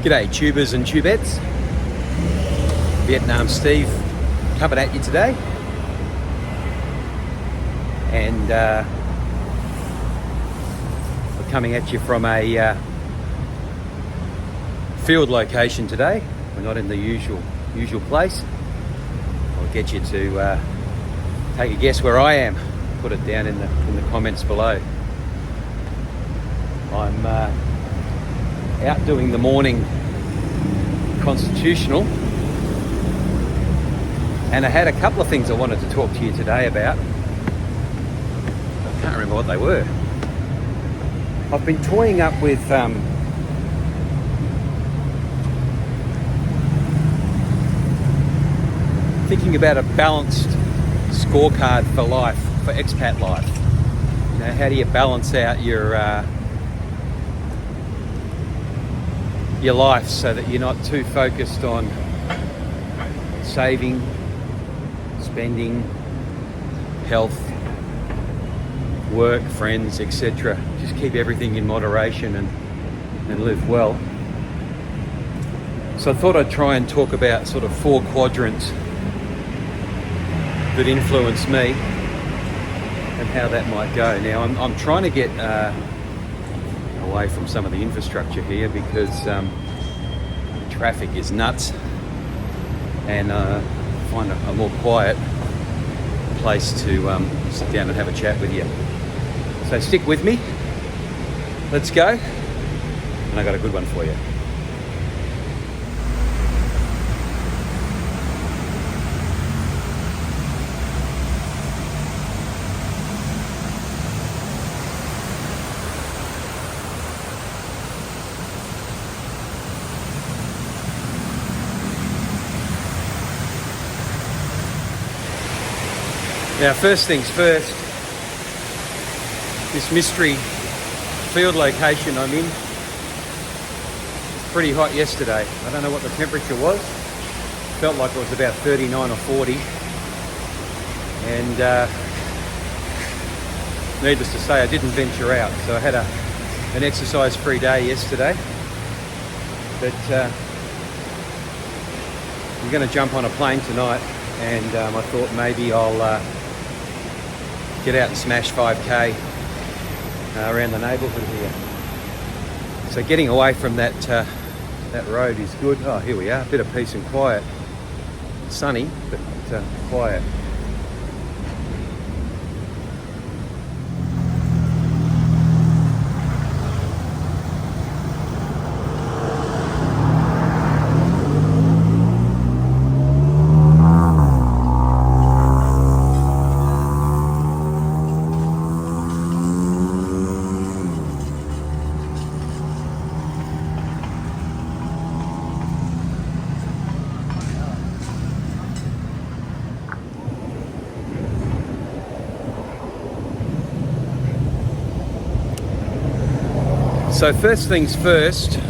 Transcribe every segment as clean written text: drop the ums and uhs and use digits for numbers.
G'day tubers and tubettes. Vietnam Steve coming at you today. And we're coming at you from a field location today. We're not in the usual place. I'll get you to take a guess where I am. Put it down in the comments below. I'm out doing the morning constitutional, and I had a couple of things I wanted to talk to you today about. I can't remember what they were. I've been toying up with thinking about a balanced scorecard for life, for expat life. You know, how do you balance out your life so that you're not too focused on saving, spending, health, work, friends, etc. Just keep everything in moderation and live well. So I thought I'd try and talk about sort of 4 quadrants that influence me and how that might go. Now I'm trying to get away from some of the infrastructure here because traffic is nuts, and find a more quiet place to sit down and have a chat with you. So stick with me, let's go, and I got a good one for you. Now, first things first, this mystery field location I'm in, it was pretty hot yesterday. I don't know what the temperature was. Felt like it was about 39 or 40. And needless to say, I didn't venture out. So I had an exercise-free day yesterday. But I'm going to jump on a plane tonight, and I thought maybe I'll get out and smash 5k around the neighbourhood here. So getting away from that road is good. Oh, here we are, a bit of peace and quiet. Sunny, but quiet. So first things first,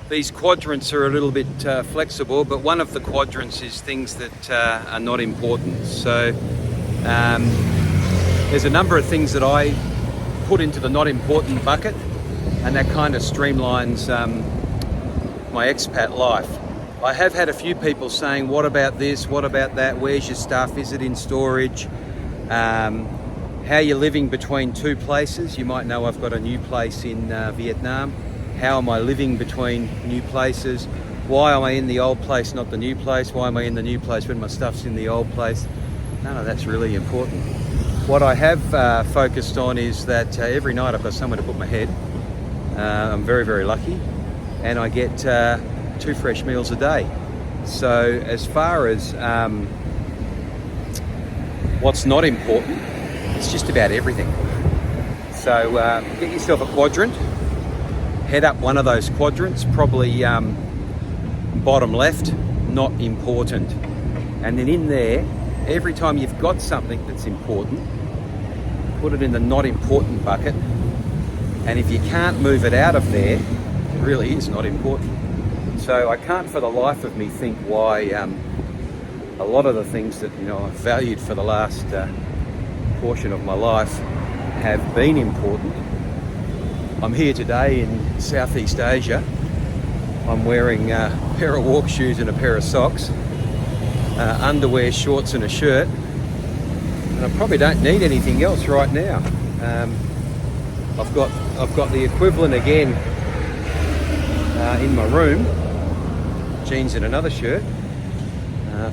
these quadrants are a little bit flexible, but one of the quadrants is things that are not important. So there's a number of things that I put into the not important bucket, and that kind of streamlines my expat life. I have had a few people saying, what about this, what about that, where's your stuff, is it in storage? How you're living between 2 places. You might know I've got a new place in Vietnam. How am I living between new places? Why am I in the old place, not the new place? Why am I in the new place when my stuff's in the old place? None of that's really important. What I have focused on is that every night I've got somewhere to put my head. I'm very, very lucky. And I get 2 fresh meals a day. So as far as what's not important, it's just about everything. So get yourself a quadrant, head up one of those quadrants, probably bottom left, not important. And then in there, every time you've got something that's important, put it in the not important bucket. And if you can't move it out of there, it really is not important. So I can't for the life of me think why a lot of the things that I've valued for the last portion of my life have been important I'm here today in Southeast Asia. I'm wearing a pair of walk shoes and a pair of socks, underwear, shorts and a shirt. And I probably don't need anything else right now. I've got the equivalent again in my room, jeans and another shirt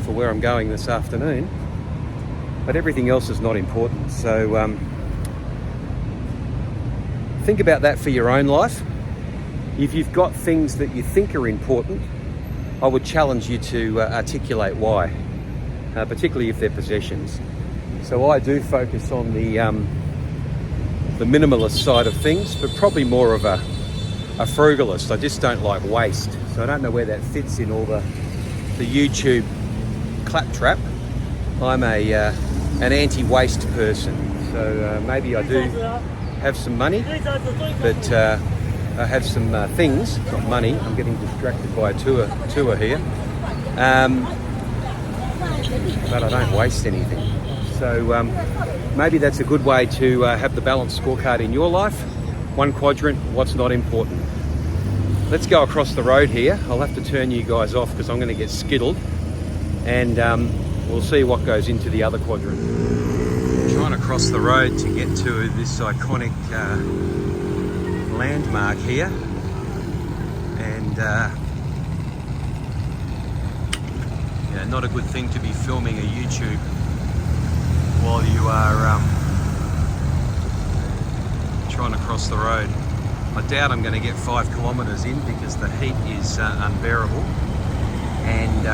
for where I'm going this afternoon. But everything else is not important. So think about that for your own life. If you've got things that you think are important, I would challenge you to articulate why, particularly if they're possessions. So I do focus on the minimalist side of things, but probably more of a frugalist. I just don't like waste. So I don't know where that fits in all the YouTube claptrap. I'm an anti-waste person. So maybe I do have some money, but I have some things, not money. I'm getting distracted by a tour here. But I don't waste anything. So maybe that's a good way to have the balanced scorecard in your life. One quadrant, what's not important. Let's go across the road here. I'll have to turn you guys off because I'm going to get skittled. And we'll see what goes into the other quadrant. I'm trying to cross the road to get to this iconic landmark here. And yeah, not a good thing to be filming a YouTube while you are trying to cross the road. I doubt I'm going to get 5 kilometres in because the heat is unbearable, and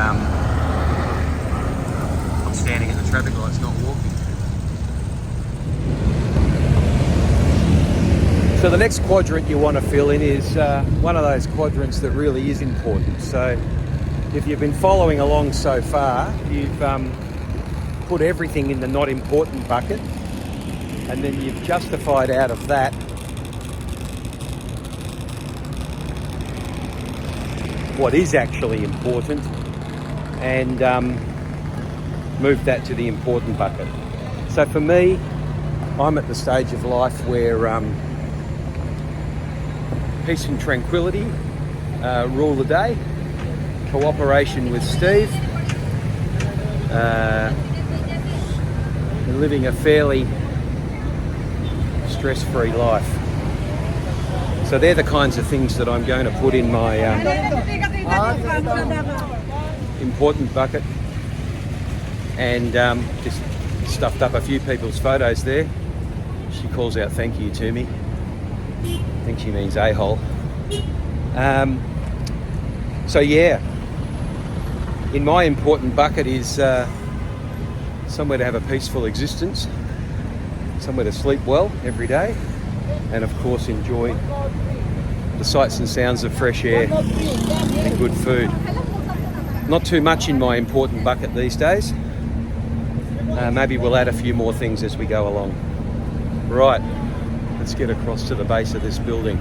I'm standing at the traffic lights, not walking. So the next quadrant you want to fill in is one of those quadrants that really is important. So if you've been following along so far, you've put everything in the not important bucket, and then you've justified out of that what is actually important, and moved that to the important bucket. So for me, I'm at the stage of life where peace and tranquility rule the day, cooperation with Steve, and living a fairly stress-free life. So they're the kinds of things that I'm going to put in my important bucket. And just stuffed up a few people's photos there. She calls out thank you to me. I think she means a-hole. So yeah, in my important bucket is somewhere to have a peaceful existence, somewhere to sleep well every day, and of course enjoy the sights and sounds of fresh air and good food. Not too much in my important bucket these days. Maybe we'll add a few more things as we go along. Right, let's get across to the base of this building.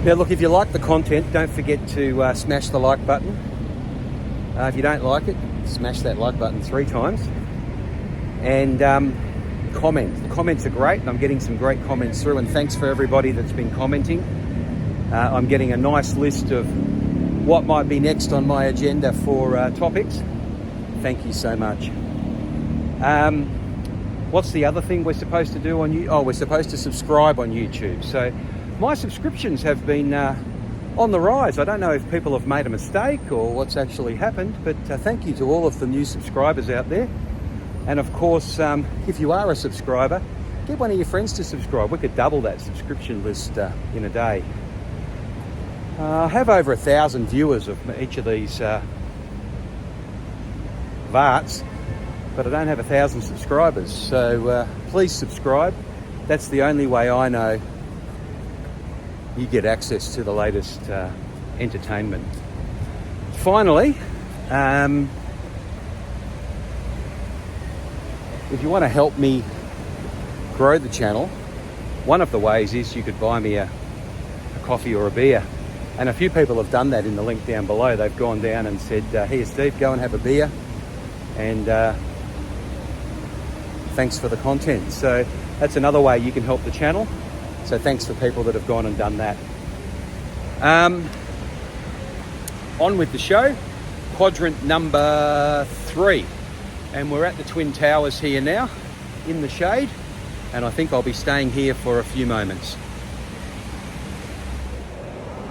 Now look, if you like the content, don't forget to smash the like button. If you don't like it, smash that like button 3 times. And comment. The comments are great, and I'm getting some great comments through, and thanks for everybody that's been commenting. I'm getting a nice list of what might be next on my agenda for topics. Thank you so much. What's the other thing we're supposed to do on YouTube? Oh, we're supposed to subscribe on YouTube. So my subscriptions have been on the rise. I don't know if people have made a mistake or what's actually happened, but thank you to all of the new subscribers out there. And of course, if you are a subscriber, get one of your friends to subscribe. We could double that subscription list in a day. I have over 1,000 viewers of each of these VARTs, but I don't have 1,000 subscribers. So please subscribe. That's the only way I know you get access to the latest entertainment. Finally, if you want to help me grow the channel, one of the ways is you could buy me a coffee or a beer. And a few people have done that in the link down below. They've gone down and said, here Steve, go and have a beer. And thanks for the content. So that's another way you can help the channel. So thanks for people that have gone and done that. On with the show, quadrant number 3. And we're at the Twin Towers here now, in the shade. And I think I'll be staying here for a few moments.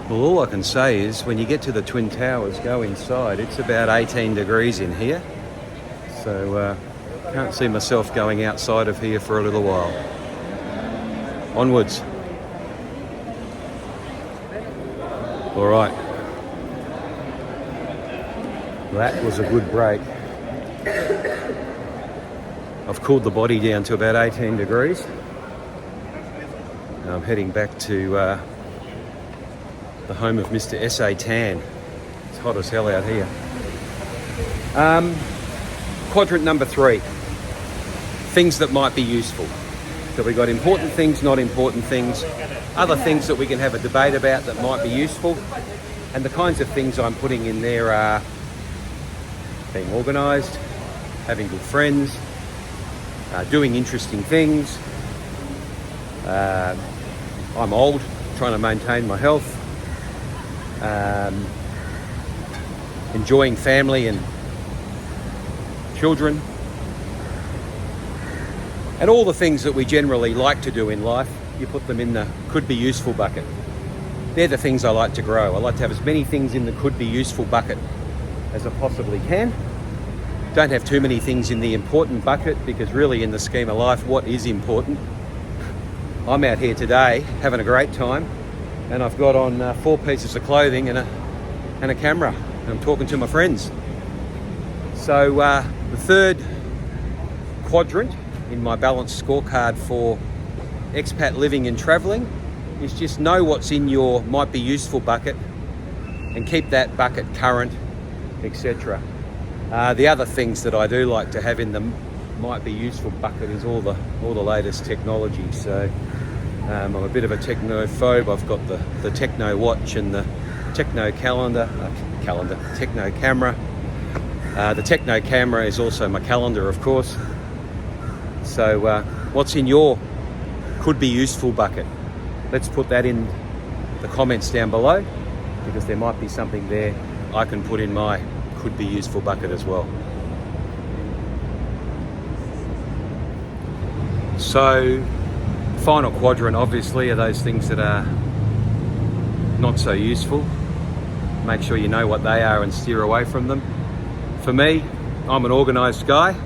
Well, all I can say is when you get to the Twin Towers, go inside. It's about 18 degrees in here. So can't see myself going outside of here for a little while. Onwards. All right. That was a good break. I've cooled the body down to about 18 degrees. Now I'm heading back to the home of Mr. S.A. Tan. It's hot as hell out here. Quadrant number 3. Things that might be useful. So we've got important things, not important things, other things that we can have a debate about that might be useful. And the kinds of things I'm putting in there are being organised, having good friends, doing interesting things. I'm old, trying to maintain my health, enjoying family and children, and all the things that we generally like to do in life, you put them in the could be useful bucket. They're the things I like to grow. I like to have as many things in the could be useful bucket as I possibly can. Don't have too many things in the important bucket, because really in the scheme of life, what is important? I'm out here today having a great time, and I've got on 4 pieces of clothing and a camera, and I'm talking to my friends. So the third quadrant in my balanced scorecard for expat living and travelling is just know what's in your might be useful bucket and keep that bucket current, etc. The other things that I do like to have in the might be useful bucket is all the latest technology. So I'm a bit of a technophobe. I've got the techno watch and the techno techno camera. The techno camera is also my calendar, of course. So what's in your could be useful bucket? Let's put that in the comments down below, because there might be something there I can put in my could be useful bucket as well. So final quadrant obviously are those things that are not so useful. Make sure you know what they are and steer away from them. For me, I'm an organised guy.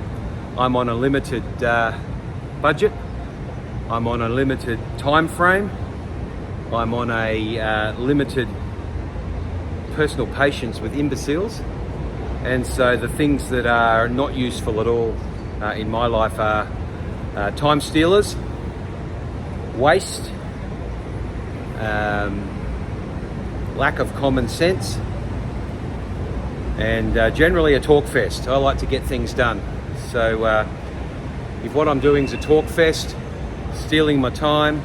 I'm on a limited budget. I'm on a limited time frame. I'm on a limited personal patience with imbeciles. And so the things that are not useful at all in my life are time stealers, waste, lack of common sense, and generally a talk fest. I like to get things done. So if what I'm doing is a talk fest, stealing my time,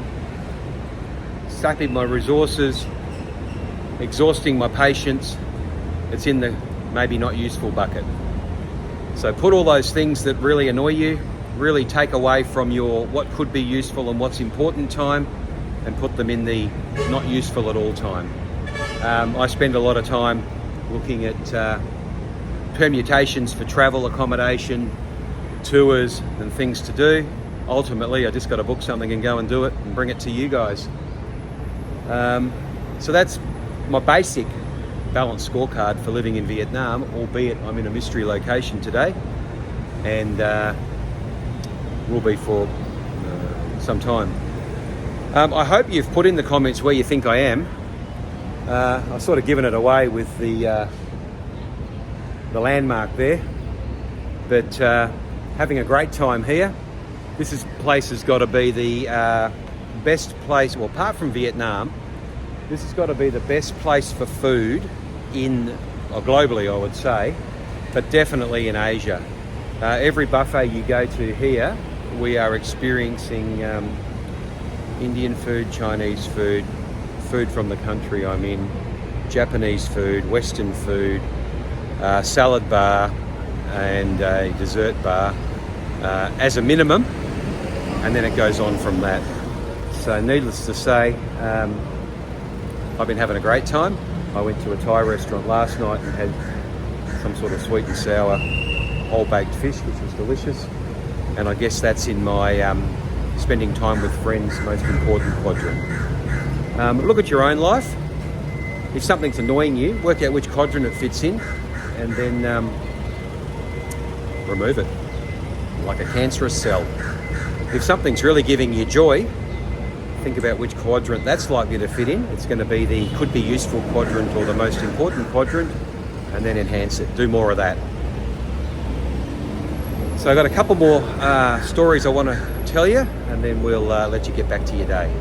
sapping my resources, exhausting my patience, it's in the maybe not useful bucket. So put all those things that really annoy you, really take away from your what could be useful and what's important time, and put them in the not useful at all time. I spend a lot of time looking at permutations for travel, accommodation, tours and things to do. Ultimately, I just got to book something and go and do it and bring it to you guys. So that's my basic balanced scorecard for living in Vietnam, albeit I'm in a mystery location today, and will be for some time. I hope you've put in the comments where you think I am. I've sort of given it away with the landmark there, but having a great time here. This place has got to be the best place, well, apart from Vietnam, this has got to be the best place for food globally, I would say, but definitely in Asia. Every buffet you go to here, we are experiencing Indian food, Chinese food, food from the country I'm in, Japanese food, Western food, salad bar and a dessert bar as a minimum. and then it goes on from that. So needless to say, I've been having a great time. I went to a Thai restaurant last night and had some sort of sweet and sour whole baked fish, which was delicious. And I guess that's in my spending time with friends most important quadrant. Look at your own life. If something's annoying you, work out which quadrant it fits in, and then remove it, like a cancerous cell. If something's really giving you joy, think about which quadrant that's likely to fit in. It's going to be the could be useful quadrant or the most important quadrant, and then enhance it. Do more of that. So I've got a couple more stories I want to tell you, and then we'll let you get back to your day.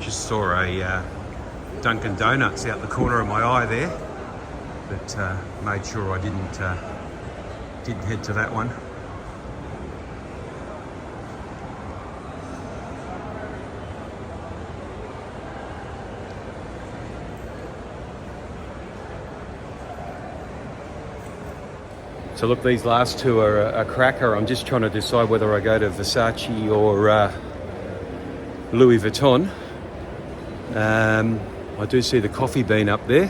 Just saw a Dunkin' Donuts out the corner of my eye there, but made sure I didn't head to that one. So look, these last two are a cracker. I'm just trying to decide whether I go to Versace or Louis Vuitton. I do see the Coffee Bean up there,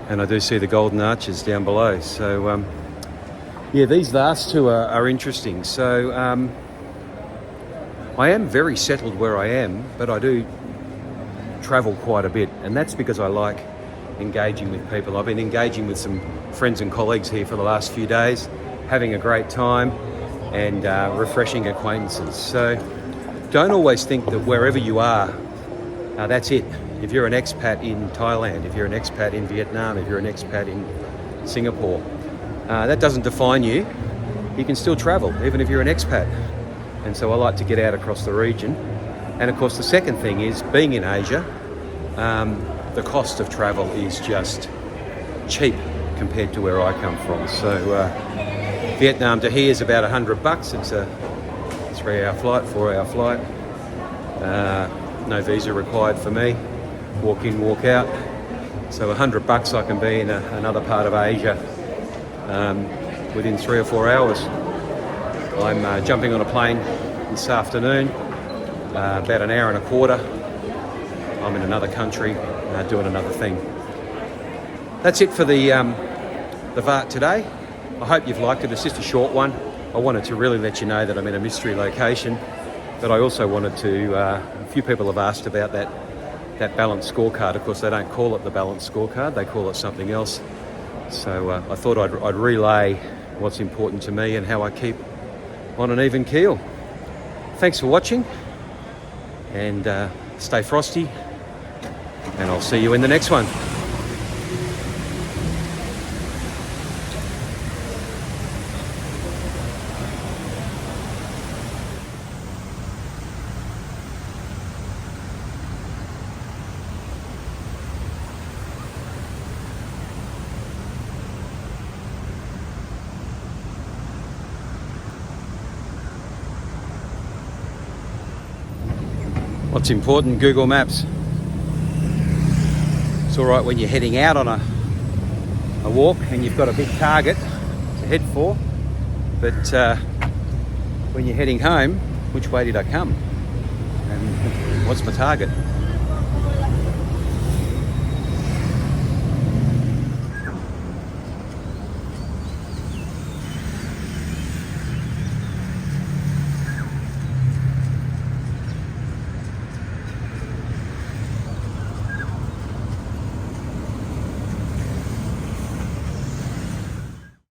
and I do see the Golden Arches down below. So yeah, these last two are interesting. So I am very settled where I am, but I do travel quite a bit, and that's because I like engaging with people. I've been engaging with some friends and colleagues here for the last few days, having a great time and refreshing acquaintances. So don't always think that wherever you are, that's it. If you're an expat in Thailand, if you're an expat in Vietnam, if you're an expat in Singapore, that doesn't define you. You can still travel, even if you're an expat. And so I like to get out across the region. And of course, the second thing is, being in Asia, the cost of travel is just cheap compared to where I come from. So Vietnam to here is about $100. It's a 3-hour flight, 4-hour flight. No visa required for me. Walk in, walk out. So $100 I can be in another part of Asia within 3 or 4 hours. I'm jumping on a plane this afternoon, about an hour and a quarter. I'm in another country doing another thing. That's it for the VART today. I hope you've liked it. It's just a short one. I wanted to really let you know that I'm in a mystery location, but I also wanted to, a few people have asked about that balanced scorecard. Of course, they don't call it the balanced scorecard, they call it something else. So I thought I'd relay what's important to me and how I keep on an even keel. Thanks for watching, and stay frosty, and I'll see you in the next one. What's important? Google Maps. It's all right when you're heading out on a walk and you've got a big target to head for, but when you're heading home, which way did I come? And what's my target?